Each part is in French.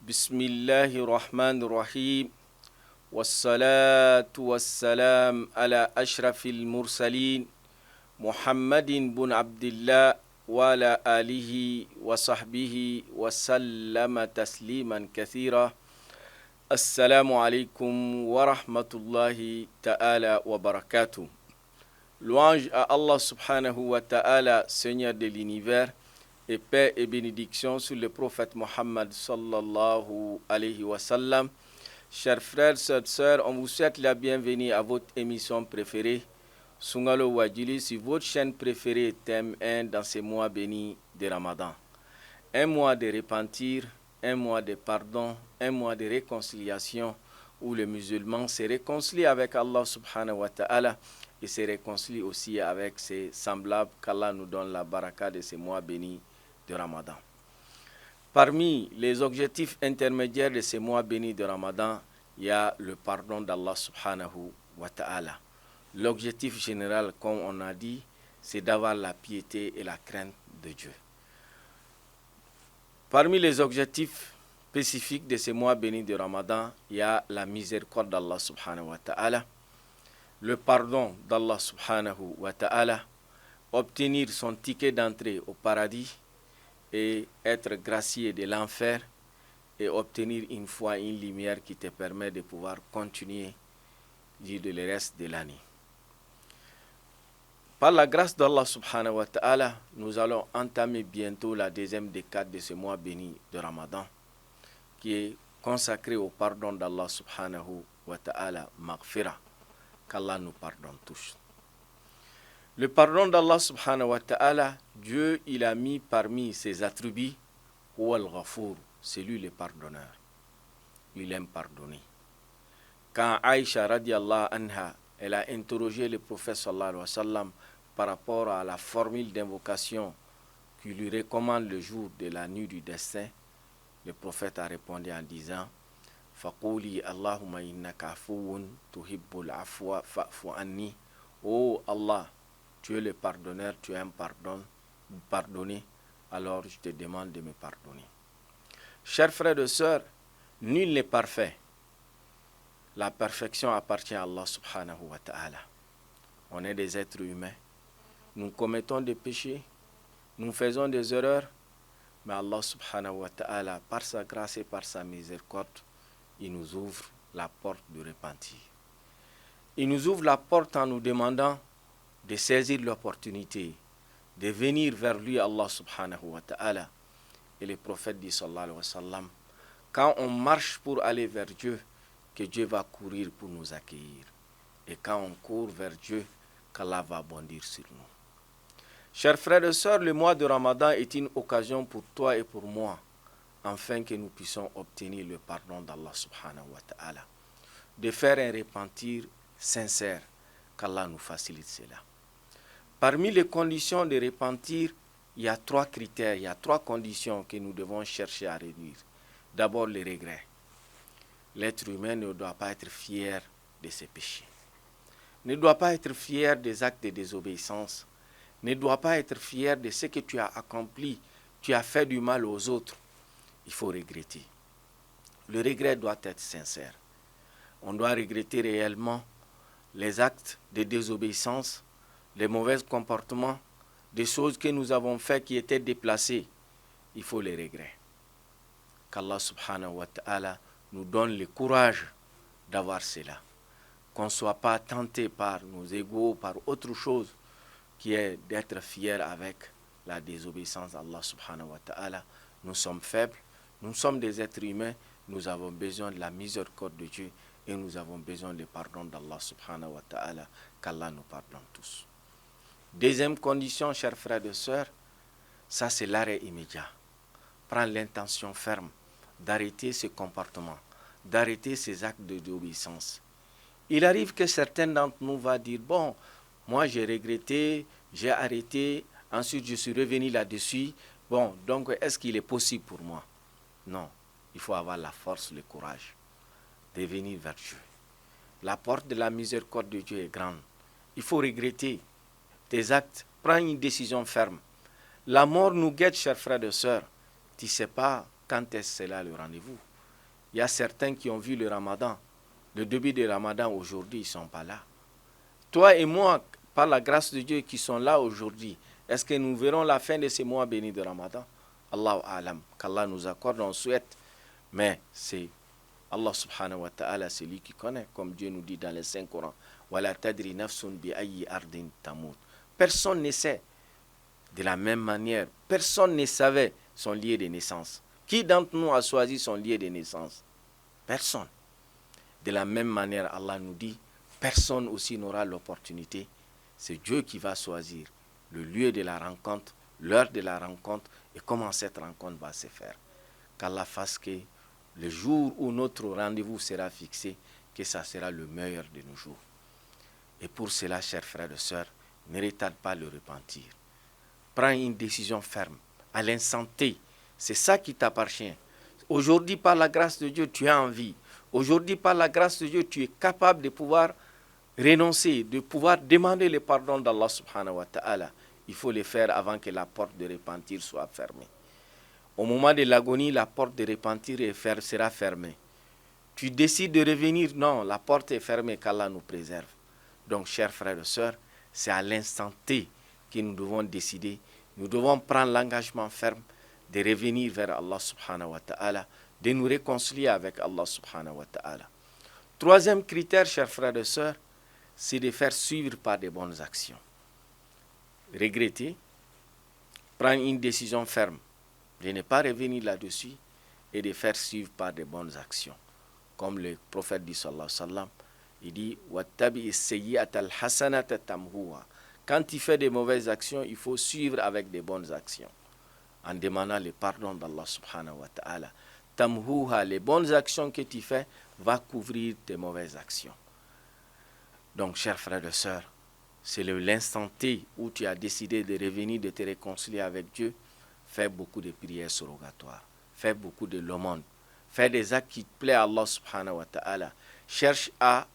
بسم الله الرحمن الرحيم والصلاة والسلام على أشرف المرسلين محمد بن عبد الله وعلى آله وصحبه وسلم تسليما كثيرا. Assalamu alaikum wa rahmatullahi ta'ala wa barakatuh. Louange à Allah subhanahu wa ta'ala, Seigneur de l'univers, et paix et bénédiction sur le prophète Mohammed sallallahu alayhi wa sallam. Chers frères, sœurs, on vous souhaite la bienvenue à votre émission préférée, Sungalo Wajili, sur votre chaîne préférée, thème 1 dans ces mois bénis de Ramadan. Un mois de repentir, un mois de pardon, un mois de réconciliation où le musulman se réconcilie avec Allah subhanahu wa ta'ala et se réconcilie aussi avec ses semblables, qu'Allah nous donne la baraka de ces mois bénis de Ramadan. Parmi les objectifs intermédiaires de ces mois bénis de Ramadan, il y a le pardon d'Allah subhanahu wa ta'ala. L'objectif général, comme on a dit, c'est d'avoir la piété et la crainte de Dieu. Parmi les objectifs spécifiques de ces mois bénis de Ramadan, il y a la miséricorde d'Allah subhanahu wa ta'ala, le pardon d'Allah subhanahu wa ta'ala, obtenir son ticket d'entrée au paradis et être gracié de l'enfer et obtenir une foi, une lumière qui te permet de pouvoir continuer le reste de l'année. Par la grâce d'Allah subhanahu wa ta'ala, nous allons entamer bientôt la deuxième décade de ce mois béni de Ramadan, qui est consacré au pardon d'Allah subhanahu wa ta'ala, maghfira, qu'Allah nous pardonne tous. Le pardon d'Allah subhanahu wa ta'ala, Dieu il a mis parmi ses attributs, Huwa al-Ghafour, c'est lui le pardonneur. Il aime pardonner. Quand Aïcha radiallahu anha, elle a interrogé le prophète sallallahu alayhi wa sallam par rapport à la formule d'invocation qui lui recommande le jour de la nuit du destin, le prophète a répondu en disant Faquli Allahumma innaka afuwun tuhibbul afwa fa'fu anni. Oh Allah, tu es le pardonneur, tu aimes pardonner, alors je te demande de me pardonner. Chers frères et sœurs, nul n'est parfait. La perfection appartient à Allah subhanahu wa ta'ala. On est des êtres humains. Nous commettons des péchés, nous faisons des erreurs, mais Allah subhanahu wa ta'ala, par sa grâce et par sa miséricorde, il nous ouvre la porte de repentir. Il nous ouvre la porte en nous demandant de saisir l'opportunité, de venir vers lui, Allah subhanahu wa ta'ala. Et le prophète dit sallallahu alayhi wa sallam, quand on marche pour aller vers Dieu, que Dieu va courir pour nous accueillir. Et quand on court vers Dieu, qu'Allah va bondir sur nous. Chers frères et sœurs, le mois de Ramadan est une occasion pour toi et pour moi, afin que nous puissions obtenir le pardon d'Allah subhanahu wa ta'ala, de faire un repentir sincère, qu'Allah nous facilite cela. Parmi les conditions de repentir, il y a 3 critères, il y a 3 conditions que nous devons chercher à réduire. D'abord, le regret. L'être humain ne doit pas être fier de ses péchés, ne doit pas être fier des actes de désobéissance, ne doit pas être fier de ce que tu as accompli, tu as fait du mal aux autres. Il faut regretter. Le regret doit être sincère. On doit regretter réellement les actes de désobéissance, les mauvais comportements, des choses que nous avons faites qui étaient déplacées. Il faut les regrets. Qu'Allah subhanahu wa ta'ala nous donne le courage d'avoir cela. Qu'on ne soit pas tenté par nos égos, par autre chose, qui est d'être fier avec la désobéissance à Allah subhanahu wa ta'ala. Nous sommes faibles, nous sommes des êtres humains, nous avons besoin de la miséricorde de Dieu et nous avons besoin du pardon d'Allah subhanahu wa ta'ala, qu'Allah nous pardonne tous. Deuxième condition, chers frères et sœurs, ça c'est l'arrêt immédiat. Prends l'intention ferme d'arrêter ce comportement, d'arrêter ces actes de désobéissance. Il arrive que certains d'entre nous vont dire, bon, moi j'ai regretté, j'ai arrêté, ensuite je suis revenu là-dessus, bon, donc est-ce qu'il est possible pour moi? Non, il faut avoir la force, le courage de venir vers Dieu. La porte de la miséricorde de Dieu est grande. Il faut regretter tes actes, prends une décision ferme. La mort nous guette, chers frères et sœurs. Tu ne sais pas quand est-ce là le rendez-vous. Il y a certains qui ont vu le Ramadan, le début du Ramadan aujourd'hui, ils ne sont pas là. Toi et moi, par la grâce de Dieu, qui sont là aujourd'hui, est-ce que nous verrons la fin de ces mois bénis de Ramadan? Allahu A'lam, qu'Allah nous accorde, on souhaite. Mais c'est Allah subhanahu wa ta'ala, c'est lui qui connaît, comme Dieu nous dit dans le Saint-Coran. Wala tadri nafsun bi ayyi ardin tamut. Personne ne sait. De la même manière, personne ne savait son lieu de naissance. Qui d'entre nous a choisi son lieu de naissance? Personne. De la même manière, Allah nous dit, personne aussi n'aura l'opportunité. C'est Dieu qui va choisir le lieu de la rencontre, l'heure de la rencontre et comment cette rencontre va se faire. Qu'Allah fasse que le jour où notre rendez-vous sera fixé, que ça sera le meilleur de nos jours. Et pour cela, chers frères et sœurs, ne retarde pas le repentir. Prends une décision ferme, à l'instant T. C'est ça qui t'appartient. Aujourd'hui, par la grâce de Dieu, tu es en vie. Aujourd'hui, par la grâce de Dieu, tu es capable de pouvoir renoncer, de pouvoir demander le pardon d'Allah subhanahu wa ta'ala. Il faut le faire avant que la porte de repentir soit fermée. Au moment de l'agonie, la porte de repentir sera fermée. Tu décides de revenir, non, la porte est fermée, qu'Allah nous préserve. Donc, chers frères et sœurs, c'est à l'instant T que nous devons décider, nous devons prendre l'engagement ferme de revenir vers Allah subhanahu wa ta'ala, de nous réconcilier avec Allah subhanahu wa ta'ala. Troisième critère, chers frères et sœurs, c'est de faire suivre par de bonnes actions. Regretter, prendre une décision ferme, de ne pas revenir là-dessus et de faire suivre par de bonnes actions. Comme le prophète dit sallallahu alayhi wa sallam, il dit wattabi as-sayyi'ata al-hasanata tamhuha. Quand il fait des mauvaises actions, il faut suivre avec des bonnes actions, en demandant le pardon d'Allah subhanahu wa ta'ala. Tamhuha, les bonnes actions que tu fais, va couvrir tes mauvaises actions. Donc, chers frères et sœurs, c'est l'instant T où tu as décidé de revenir, de te réconcilier avec Dieu. Fais beaucoup de prières surrogatoires, fais beaucoup de l'aumône, fais des actes qui plaisent à Allah subhanahu wa ta'ala. Cherche à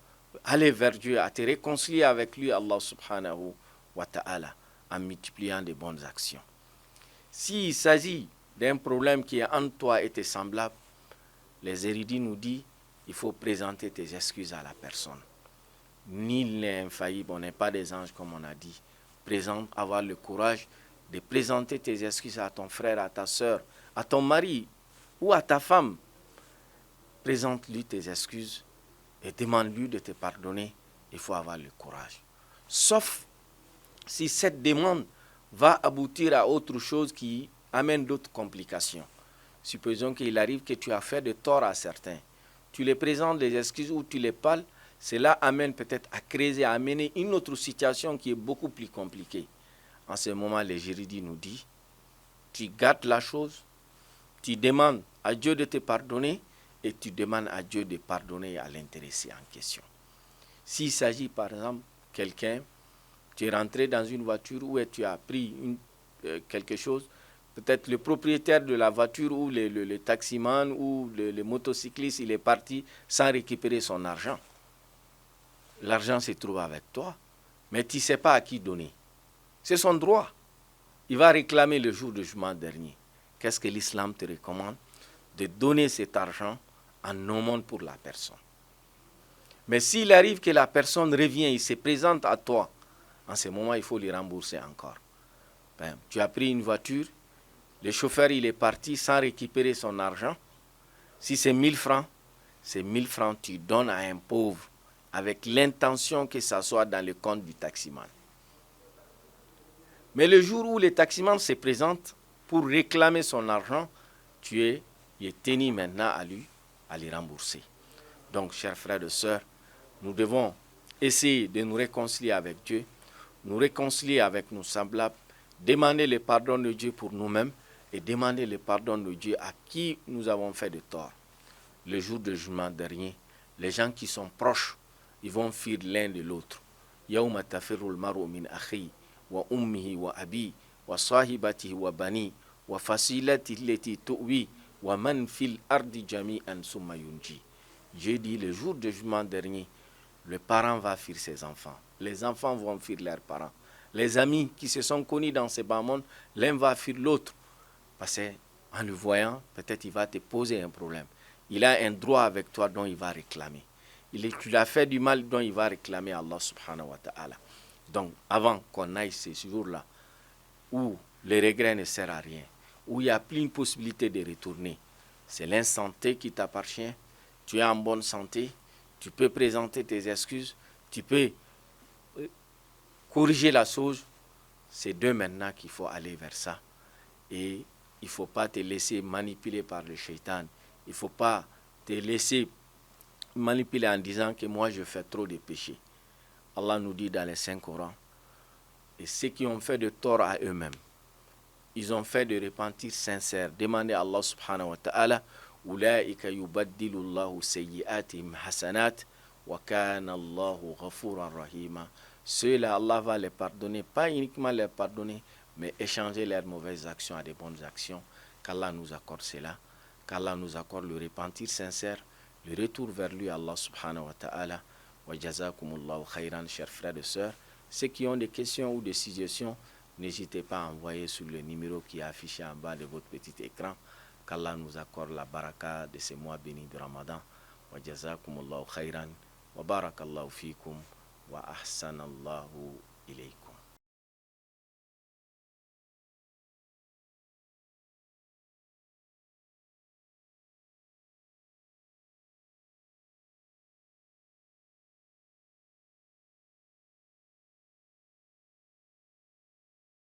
aller vers Dieu, à te réconcilier avec lui, Allah subhanahu wa ta'ala, en multipliant de bonnes actions. S'il s'agit d'un problème qui est entre toi et tes semblables, les érudits nous disent il faut présenter tes excuses à la personne. Nul n'est infaillible, on n'est pas des anges comme on a dit. Avoir le courage de présenter tes excuses à ton frère, à ta soeur, à ton mari ou à ta femme. Présente-lui tes excuses et demande-lui de te pardonner. Il faut avoir le courage. Sauf si cette demande va aboutir à autre chose qui amène d'autres complications. Supposons qu'il arrive que tu as fait de tort à certains. Tu les présentes des excuses ou tu les parles, cela amène peut-être à créer, à amener une autre situation qui est beaucoup plus compliquée. En ce moment, les juridis nous disent, tu gardes la chose, tu demandes à Dieu de te pardonner et tu demandes à Dieu de pardonner à l'intéressé en question. S'il s'agit par exemple, quelqu'un, tu es rentré dans une voiture où tu as pris quelque chose, peut-être le propriétaire de la voiture ou le taximan ou le motocycliste, il est parti sans récupérer son argent. L'argent se trouve avec toi, mais tu ne sais pas à qui donner. C'est son droit. Il va réclamer le jour du jugement dernier. Qu'est-ce que l'islam te recommande? De donner cet argent en aumône pour la personne. Mais s'il arrive que la personne revient, il se présente à toi, en ce moment, il faut lui rembourser encore. Tu as pris une voiture, le chauffeur il est parti sans récupérer son argent. Si c'est 1000 francs, c'est 1000 francs tu donnes à un pauvre avec l'intention que ça soit dans le compte du taximan. Mais le jour où le taximan se présente pour réclamer son argent, il est tenu maintenant à lui rembourser. Donc, chers frères et sœurs, nous devons essayer de nous réconcilier avec Dieu, nous réconcilier avec nos semblables, demander le pardon de Dieu pour nous-mêmes et demander le pardon de Dieu à qui nous avons fait de tort. Le jour du jugement dernier, les gens qui sont proches, ils vont fuir l'un de l'autre. Yawma tafirul mar'u min akhi wa ummihi wa abi wa sahibatihi wa bani wa fasilatihi allati tuwi wa man fil ardi jami'an summa yunji. Dieu dit le jour du jugement dernier, le parent va fuir ses enfants. Les enfants vont fuir leurs parents. Les amis qui se sont connus dans ce bas monde, l'un va fuir l'autre. Parce qu'en le voyant, peut-être il va te poser un problème. il a un droit avec toi dont il va réclamer. Tu l'as fait du mal dont il va réclamer Allah subhanahu wa ta'ala. Donc, avant qu'on aille ces jours-là, où le regret ne sert à rien, où il n'y a plus une possibilité de retourner, c'est l'insanté qui t'appartient, tu es en bonne santé, tu peux présenter tes excuses, tu peux corriger la chose, c'est d'eux maintenant qu'il faut aller vers ça. Et il ne faut pas te laisser manipuler par le shaitan. Il ne faut pas te laisser manipuler en disant que moi je fais trop de péchés. Allah nous dit dans les Saint-Coran, et ceux qui ont fait de tort à eux-mêmes, ils ont fait de repentir sincère. Demandez à Allah subhanahu wa ta'ala, Ulaika yubaddilu Allahu sayyi'atihim hasanat wa kana Allahu ghafuran rahima. Ceux-là, Allah va les pardonner, pas uniquement les pardonner, mais échanger leurs mauvaises actions à des bonnes actions. Qu'Allah nous accorde cela, qu'Allah nous accorde le repentir sincère, le retour vers lui, Allah subhanahu wa ta'ala. Wa jazakumullahu khayran, chers frères et sœurs. Ceux qui ont des questions ou des suggestions, n'hésitez pas à envoyer sur le numéro qui est affiché en bas de votre petit écran. Qu'Allah nous accorde la baraka de ces mois bénis de Ramadan. Wa jazakumullahu khayran, wa barakallahu fikum, wa ahsanallahu ilaykum.